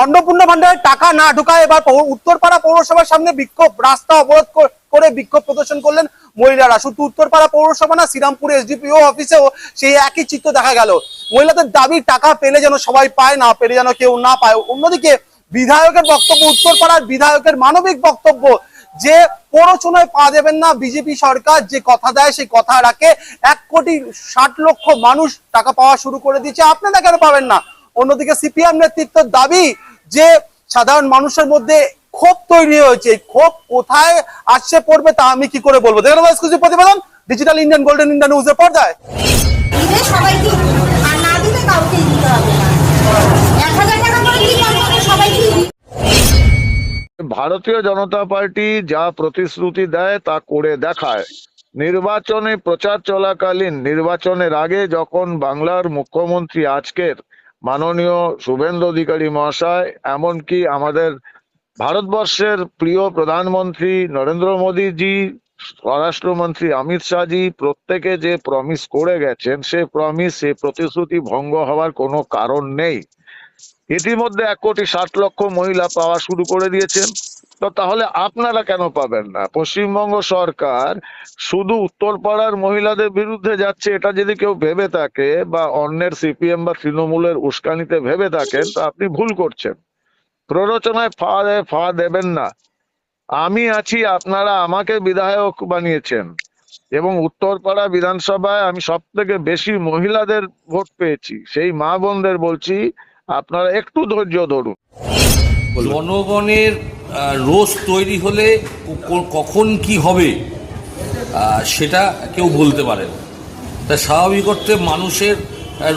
অন্নপূর্ণা ভান্ডারের টাকা না ঢোকায় এবার উত্তরপাড়া পৌরসভার সামনে বিক্ষোভ, রাস্তা অবরোধ করে বিক্ষোভ প্রদর্শন করলেন মহিলারা। শুধু উত্তরপাড়া পৌরসভা না, শ্রীরামপুর এসডিপিও অফিসেও সেই একই চিত্র দেখা গেল। মহিলাদের দাবি টাকা পেলে যেন সবাই পায়, না পেলে যেন কেউ না পায়। অন্যদিকে বিধায়কের বক্তব্য, উত্তরপাড়ার বিধায়কের মানবিক বক্তব্য যে প্ররোচনায় পা দেবেন না বিজেপি সরকার, যে কথা দেয় সেই কথা রাখে। 1,60,00,000 মানুষ টাকা পাওয়া শুরু করে দিয়েছে, আপনারা কেন পাবেন না? অন্যদিকে সিপিএম নেতৃত্বের দাবি যে সাধারণ মানুষের মধ্যে ক্ষোভ তৈরি হয়েছে, ক্ষোভ কোথায় আসছে পড়বে তা আমি কি করে বলবো। দেখুন এক্সক্লুসিভ প্রতিবেদন ডিজিটাল ইন্ডিয়ান গোল্ডেন ইন্ডিয়া নিউজের পর্দায়। সবাইকে আর না দিলে কাউকে দিতে হবে না। 1000 টাকা করে কি করবে সবাইকে। ভারতীয় জনতা পার্টি যা প্রতিশ্রুতি দেয় তা করে দেখায়। নির্বাচনে প্রচার চলাকালীন, নির্বাচনের আগে যখন বাংলার মুখ্যমন্ত্রী আজকের মাননীয় শুভেন্দু অধিকারী মহাশয়, এমনকি আমাদের ভারতবর্ষের প্রিয় প্রধানমন্ত্রী নরেন্দ্র মোদীজি, স্বরাষ্ট্রমন্ত্রী অমিত শাহজি প্রত্যেকে যে প্রমিস করে গেছেন, সে প্রমিস, সে প্রতিশ্রুতি ভঙ্গ হওয়ার কোনো কারণ নেই। ইতিমধ্যে 1,60,00,000 মহিলা পাওয়া শুরু করে দিয়েছেন। তো তাহলে আপনারা কেন পাবেন না? পশ্চিমবঙ্গ সরকার শুধু উত্তরপাড়ার মহিলাদের বিরুদ্ধে যাচ্ছে, এটা যদি কেউ ভেবে থাকে বা অন্যের সিপিএম বা তৃণমূলের উস্কানিতে ভেবে থাকেন, তো আপনি ভুল করছেন। প্ররোচনায় ফা দেবেন না। আমি আছি, আপনারা আমাকে বিধায়ক বানিয়েছেন এবং উত্তরপাড়া বিধানসভায় আমি সব থেকে বেশি মহিলাদের ভোট পেয়েছি। সেই মা বোনদের বলছি, আপনারা একটু ধৈর্য ধরুন। জনগণের রোষ তৈরি হলে কখন কি হবে সেটা কেউ বলতে পারে না। তা স্বাভাবিক অর্থে মানুষের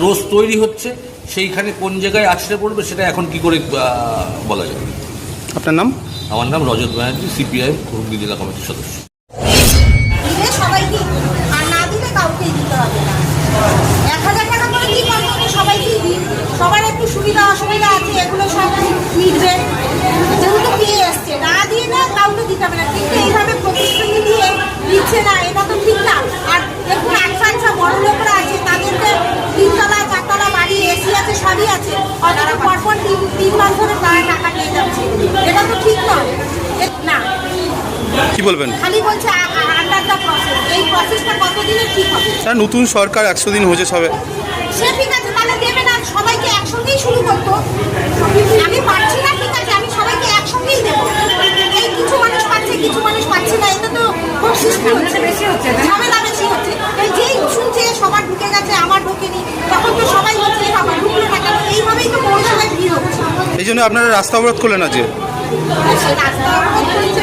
রোষ তৈরি হচ্ছে, সেইখানে কোন জায়গায় আছড়ে পড়বে সেটা এখন কি করে বলা যাবে। আপনার নাম? আমার নাম রজত ব্যানার্জি, সিপিআইএম হুগলি জেলা কমিটির সদস্য। সবাইকে আর না দিলে কাউকে দিতে হবে না। 1000 টাকা করে কি করবে সবাইকে দিন। সবার একটু সুবিধা অসুবিধা আছে, এগুলো সব মিটবে। যেহেতু পেয়ে আসছে, না দিয়ে না কাউকে দিতে হবে না। কিন্তু এইভাবে প্রতিশ্রুতি দিয়ে দিচ্ছে না, এটা তো ঠিক না। আর দেখুন আচ্ছা বড় লোকরা আছে, তাদেরকে 3 তলা 4 তলা বাড়ি, এসি আছে, সবই আছে, অথচ পরপর 3 মাস ধরে তারা টাকা নিয়ে যাচ্ছে। এটা তো ঠিক নয় না। কি বলবেন? খালি বলছে আন্ডার দ্য প্রসেস। এই প্রসেসটা কতদিনে ঠিক হবে? স্যার, নতুন সরকার 100 দিন হয়েছে সবে। সে ঠিক আছে, তাহলে দেবে না, সবাইকে একসঙ্গেই শুরু করতো। আমি পাচ্ছি না, ঠিক আছে, আমি সবাইকে একসঙ্গেই দেবো। এই কিছু মানুষ পাচ্ছে, কিছু মানুষ পাচ্ছে না, এটা তো খুব সিস্টেম বেশি হচ্ছে, ঝামেলা বেশি হচ্ছে। এই যেই শুনছে সবার ঢুকে গেছে, আমার ঢোকেনি, তখন তো সবাই হচ্ছে আমার ঢুকলো না কেন। এইভাবেই তো পৌরসভায় ভিড় হচ্ছে। এই জন্য আপনারা রাস্তা অবরোধ করলেন আজকে? সে রাস্তা অবরোধ করেছে।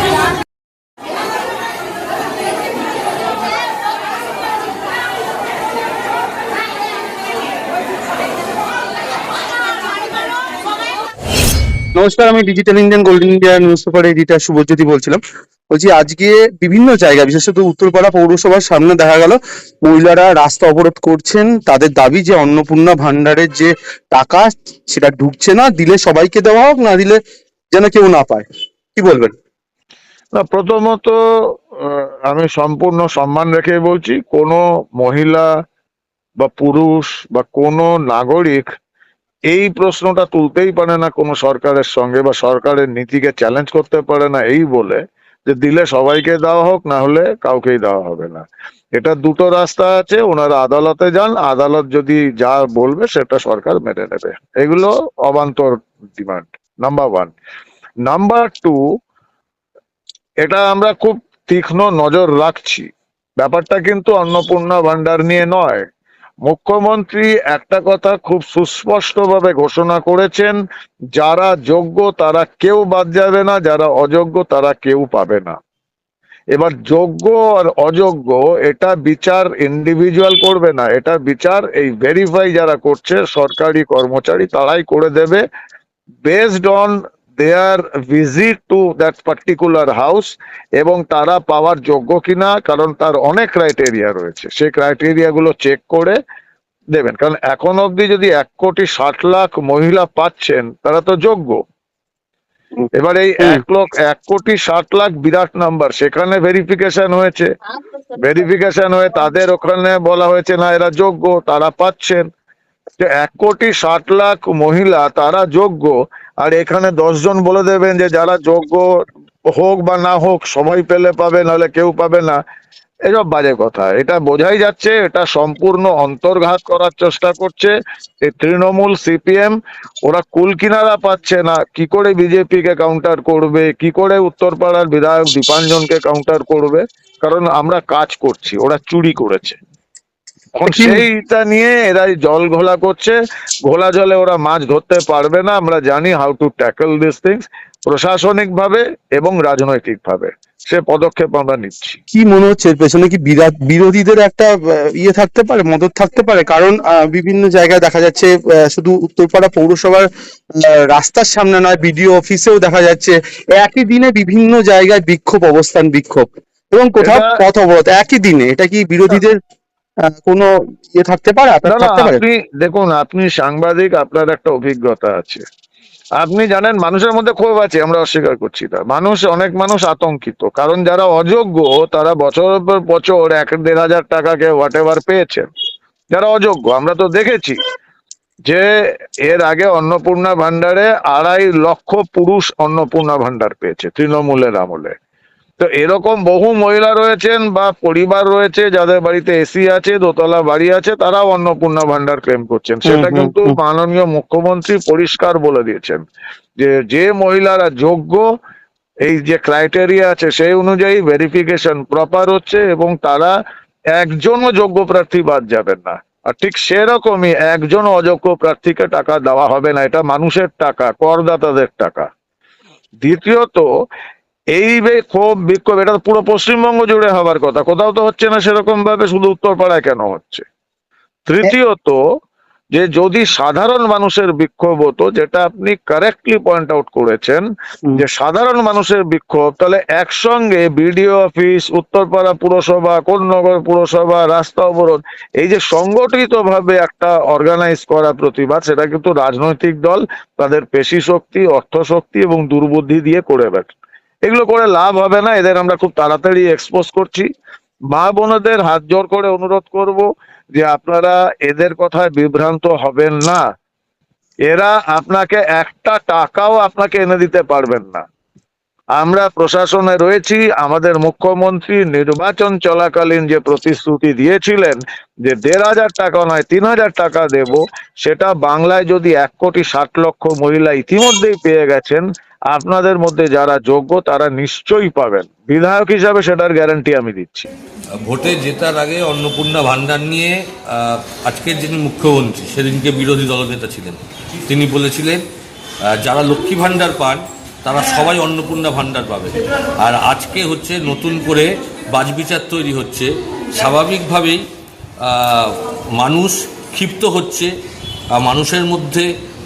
নমস্কার, আমি digital Indian golden India news paper editor Shubhajyoti বলছিলাম। বলছি, আজকে বিভিন্ন জায়গায়, বিশেষত উত্তরপাড়া পৌরসভার সামনে দেখা গেল মহিলারা রাস্তা অবরোধ করছেন। তাদের দাবি যে অন্নপূর্ণা ভান্ডারের যে টাকা সেটা ঢুকছে না, দিলে সবাইকে দেওয়া হোক, না দিলে যেন কেউ না পায়। কি বলবেন? না, প্রথমত আমি সম্পূর্ণ সম্মান রেখে বলছি, কোনো মহিলা বা পুরুষ বা কোনো নাগরিক এই প্রশ্নটা তুলতেই পারে না কোনো সরকারের সঙ্গে, বা সরকারের নীতিকে চ্যালেঞ্জ করতে পারে না এই বলে যে দিলে সবাইকে দেওয়া হোক, না হলে কাউকেই দেওয়া হবে না। এটা দুটো রাস্তা আছে, ওনারা আদালতে যান, আদালত যদি যা বলবে সেটা সরকার মেনে নেবে। এগুলো অবান্তর ডিমান্ড, নাম্বার 1। নাম্বার 2, এটা আমরা খুব তীক্ষ্ণ নজর রাখছি। ব্যাপারটা কিন্তু অন্নপূর্ণা ভান্ডার নিয়ে নয়। মুখ্যমন্ত্রী একটা কথা খুব সুস্পষ্টভাবে ঘোষণা করেছেন, যারা যোগ্য তারা কেউ বাদ যাবে না, যারা অযোগ্য তারা কেউ পাবে না। এবার যোগ্য আর অযোগ্য এটা বিচার ইন্ডিভিজুয়াল করবে না, এটা বিচার এই ভেরিফাই যারা করছে সরকারি কর্মচারী তারাই করে দেবে, based on their visit to that particular house, এবং তারা পাওয়ার যোগ্য কিনা, কারণ তার অনেক ক্রাইটেরিয়া রয়েছে, সেই ক্রাইটেরিয়া গুলো চেক করে দেবেন। কারণ এখন অবধি যদি 1,60,00,000 মহিলা পাচ্ছেন, তারা তো যোগ্য। এবার এই 1,60,00,000 বিরাট নাম্বার, সেখানে ভেরিফিকেশন হয়েছে, ভেরিফিকেশন হয়ে তাদের ওখানে বলা হয়েছে না এরা যোগ্য, তারা পাচ্ছেন। যে 1,60,00,000 মহিলা তারা যোগ্য, আর এখানে 10 জন বলে দেবেন যে যারা যোগ্য হোক বা না হোক সবাই পেলে পাবে, নাহলে কেউ পাবে না। এসব বাজে কথা। এটা বোঝাই যাচ্ছে এটা সম্পূর্ণ অন্তর্ঘাত করার চেষ্টা করছে এই তৃণমূল, সিপিএম। ওরা কুল কিনারা পাচ্ছে না, কি করে বিজেপি কে কাউন্টার করবে, কি করে উত্তরপাড়ার বিধায়ক দীপাঞ্জনকে কাউন্টার করবে, কারণ আমরা কাজ করছি, ওরা চুরি করেছে। এখন সেইটা নিয়ে এরা জল ঘোলা করছে, ঘোলা জলে ওরা মাছ ধরতে পারবে না। আমরা জানি how to tackle this things, প্রশাসনিক ভাবে এবং রাজনৈতিক ভাবে সে পদক্ষেপ আমরা নিচ্ছি। কি মনে হচ্ছে এর পেছনে কি বিরোধীদের একটা ইয়ে থাকতে পারে, মদত থাকতে পারে? কারণ বিভিন্ন জায়গায় দেখা যাচ্ছে শুধু উত্তরপাড়া পৌরসভার রাস্তার সামনে নয়, বিডিও অফিসেও দেখা যাচ্ছে একই দিনে বিভিন্ন জায়গায় বিক্ষোভ এবং কোথাও এটা- পথ অবরোধ একই দিনে। এটা কি বিরোধীদের কোনো ইয়ে থাকতে পারে, আপনার না না, থাকতে পারে? আপনি দেখুন, আপনি সাংবাদিক, আপনার একটা অভিজ্ঞতা আছে। আপনি জানেন মানুষের মধ্যে ক্ষোভ আছে, আমরা অস্বীকার করছি না। অনেক মানুষ আতঙ্কিত, কারণ যারা অযোগ্য তারা বছরের পর বছর 1-1.5 টাকাকে হোয়াট এভার পেয়েছেন। যারা অযোগ্য, আমরা তো দেখেছি যে এর আগে অন্নপূর্ণা ভান্ডারে 2.5 লক্ষ পুরুষ অন্নপূর্ণা ভান্ডার পেয়েছে তৃণমূলের আমলে। তো এরকম বহু মহিলা রয়েছেন বা পরিবার রয়েছে যাদের বাড়িতে এসি আছে, দোতলা বাড়ি আছে, তারাও অন্নপূর্ণা ভান্ডার ক্লেম করছেন। সেটা কিন্তু মাননীয় মুখ্যমন্ত্রী পরিষ্কার বলে দিয়েছেন যে যে মহিলারা যোগ্য, এই যে ক্রাইটেরিয়া আছে সেই অনুযায়ী ভেরিফিকেশন প্রপার হচ্ছে এবং তারা একজনও যোগ্য প্রার্থী বাদ যাবেন না। আর ঠিক সেরকমই একজন অযোগ্য প্রার্থীকে টাকা দেওয়া হবে না, এটা মানুষের টাকা, করদাতাদের টাকা। দ্বিতীয়ত, এই ক্ষোভ বিক্ষোভ এটা তো পুরো পশ্চিমবঙ্গ জুড়ে হবার কথা, কোথাও তো হচ্ছে না সেরকম ভাবে, শুধু উত্তরপাড়ায় কেন হচ্ছে? তৃতীয়ত, যে যদি সাধারণ মানুষের বিক্ষোভ হতো, যেটা আপনি কারেক্টলি পয়েন্ট আউট করেছেন, যে সাধারণ মানুষের বিক্ষোভ, তাহলে একসঙ্গে বিডিও অফিস, উত্তরপাড়া পুরসভা, কোন্নগর পুরসভা, রাস্তা অবরোধ, এই যে সংগঠিত ভাবে একটা অর্গানাইজ করা প্রতিবাদ, সেটা কিন্তু রাজনৈতিক দল তাদের পেশি শক্তি, অর্থ শক্তি এবং দুর্বুদ্ধি দিয়ে করে বেড়ায়। এগুলো করে লাভ হবে না, এদের আমরা খুব তাড়াতাড়ি এক্সপোজ করছি। মা বোনদের হাত জোর করে অনুরোধ করব যে আপনারা এদের কথায় বিভ্রান্ত হবেন না। এরা আপনাকে একটা টাকাও আপনাকে এনে দিতে পারবেন না। আমরা প্রশাসনে রয়েছি, আমাদের মুখ্যমন্ত্রী নির্বাচন চলাকালীন যে প্রতিশ্রুতি দিয়েছিলেন যে 1,500 টাকা নয় 3,000 টাকা দেব, সেটা বাংলায় যদি 1,60,00,000 মহিলা ইতিমধ্যেই পেয়ে গেছেন, আপনাদের মধ্যে যারা যোগ্য তারা নিশ্চয়ই পাবেন। বিধায়ক হিসাবে সেটার গ্যারান্টি আমি দিচ্ছি। ভোটে জেতার আগে অন্নপূর্ণা ভান্ডার নিয়ে আজকের যিনি মুখ্যমন্ত্রী, সেদিনকে বিরোধী দলনেতা ছিলেন, তিনি বলেছিলেন যারা লক্ষ্মী ভান্ডার পান তারা সবাই অন্নপূর্ণা ভান্ডার পাবে। আর আজকে হচ্ছে নতুন করে বাছবিচার তৈরি হচ্ছে। স্বাভাবিকভাবেই মানুষ ক্ষিপ্ত হচ্ছে, মানুষের মধ্যে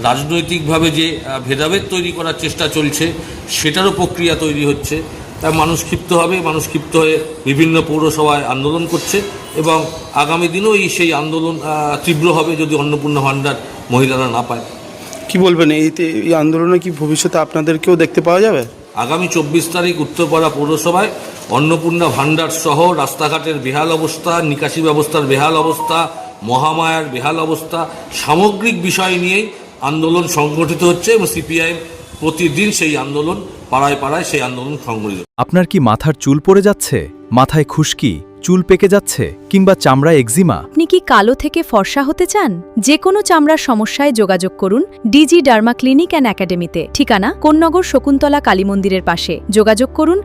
রাজনৈতিকভাবে যে ভেদাভেদ তৈরি করার চেষ্টা চলছে সেটারও প্রক্রিয়া তৈরি হচ্ছে। তাই মানুষ ক্ষিপ্ত হবে, মানুষ ক্ষিপ্ত হয়ে বিভিন্ন পৌরসভায় আন্দোলন করছে এবং আগামী দিনেও সেই আন্দোলন তীব্র হবে যদি অন্নপূর্ণা ভান্ডার মহিলারা না পায়। কি বলবেন, এই আন্দোলনে কি ভবিষ্যতে আপনাদেরকেও দেখতে পাওয়া যাবে? আগামী 24 তারিখ উত্তরপাড়া পৌরসভায় অন্নপূর্ণা ভান্ডার সহ রাস্তাঘাটের বেহাল অবস্থা, নিকাশি ব্যবস্থার বেহাল অবস্থা, মহামায়ার বেহাল অবস্থা, সামগ্রিক বিষয় নিয়েই আন্দোলন সংগঠিত হচ্ছে এবং সিপিআইএম প্রতিদিন সেই আন্দোলন পাড়ায় পাড়ায় সেই আন্দোলন সংগঠিত। আপনার কি মাথার চুল পড়ে যাচ্ছে, মাথায় খুশকি, চুল পেকে যাচ্ছে কিংবা চামড়ায় এক্সিমা? আপনি কি কালো থেকে ফর্সা হতে চান? যে কোনো চামড়ার সমস্যায় যোগাযোগ করুন ডিজি ডার্মা ক্লিনিক অ্যান্ড একাডেমিতে। ঠিকানা কোন্নগর শকুন্তলা কালী মন্দিরের পাশে। যোগাযোগ করুন